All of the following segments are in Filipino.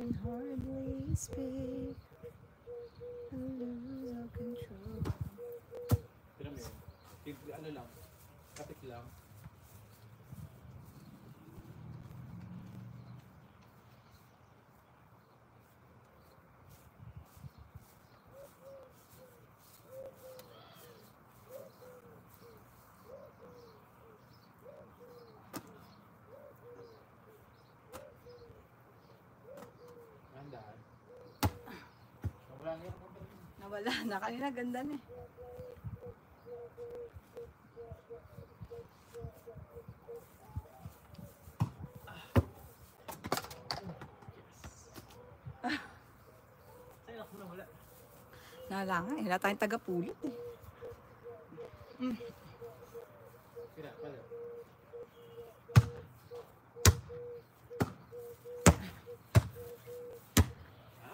can hardly speak. I lose all control. Pero mo yun. Ano lang. Kapit lang. Nawala na. Kanina ganda na eh. Sa'yo ako nawala. Nawala nga eh. Wala tayong taga-pulot eh. Kira, pala.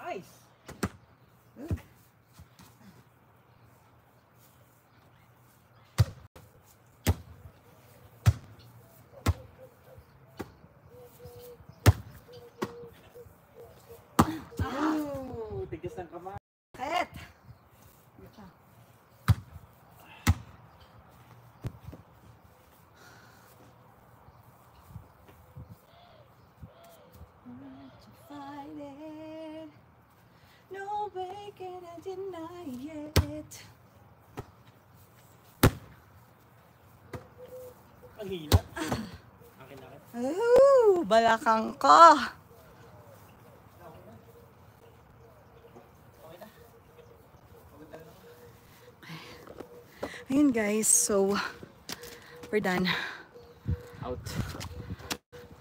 Nice! Good. Tigas ng kamay. Kahit! To fight it. No way can I deny it. Ang hina. Akin. Ooh, balakang ko. Okay na. Ayun guys, so we're done. Out.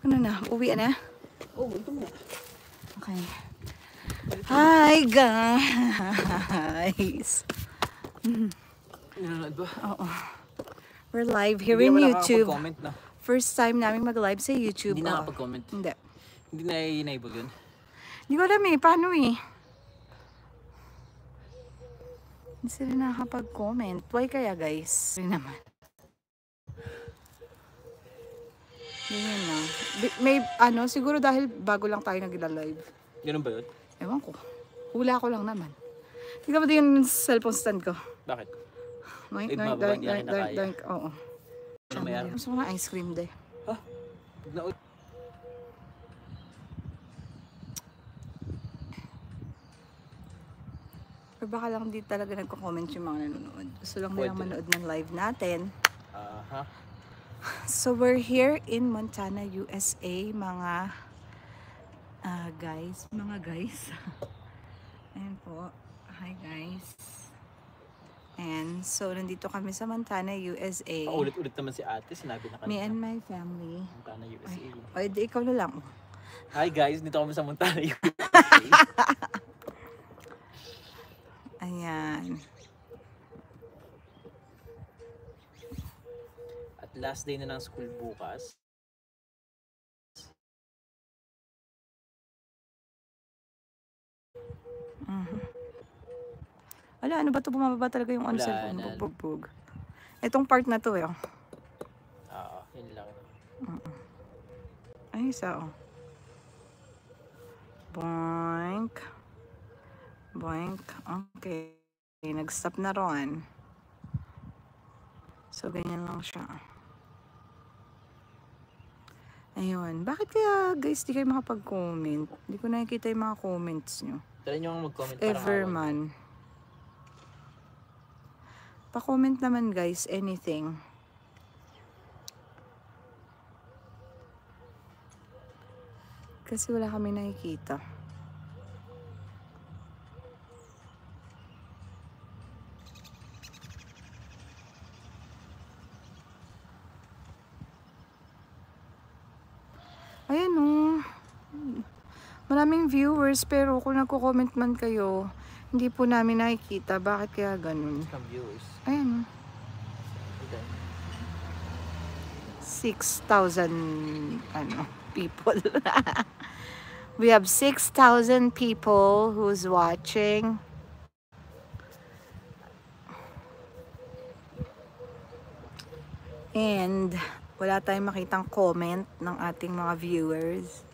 Ano na? Uwi na? Oh, ito mo. Okay. Hi guys. Nanonood ba? Oo. We're live here Hindi in naman YouTube. nakakapag-comment na. First time namin mag-live sa YouTube. Hindi nakakapag-comment. Hindi. Hindi na enable yun. Hindi ko alam eh. Paano eh? Hindi sila nakakapag-comment. Why kaya guys? Hindi naman. Ganyan lang. May ano, siguro dahil bago lang tayo nagla-live. Ganun ba yun? Ewan ko. Hula ko lang naman. Tingnan mo din yung cellphone stand ko. Bakit? Doink, Wait, doink, mababa, doink, hindi doink, na doink, kaya. doink. Oo. Ano mayroon? Gusto ko na ice cream day. Ha? Naut. Or baka lang di talaga nagko-comment yung mga nanonood. Gusto lang nilang Pwede. manood ng live natin. Aha. So we're here in Montana, USA, mga guys. Mga guys. Ayan po. Hi guys. And so nandito kami sa Montana, USA. Paulit-ulit naman si ate. Sinabi na Me kanina. and my family. Montana, USA. O, di ikaw na lang. Hi guys, dito kami sa Montana, USA. Ayan. At last day na ng school bukas. Wala, ano ba ito? Bumababa talaga yung on Wala cellphone. na. Bugbog. Itong part na to eh. Oo, yun lang. Ay, isa oh. Boink. Boink. Okay. Nag-stop na ron. So, ganyan lang siya. Ayun. Bakit kaya, guys, di kayo makapag-comment? Hindi ko nakikita yung mga comments nyo. Try nyo nga mag-comment para Ever man. Pa-comment naman, guys. Anything. Kasi wala kami nakikita. Ayan o. Maraming viewers pero kung nagko-comment man kayo, hindi po namin nakikita. Bakit kaya ganun? Some viewers. Ayan o. Okay. 6,000 people. We have 6,000 people who's watching. And wala tayong makitang comment ng ating mga viewers.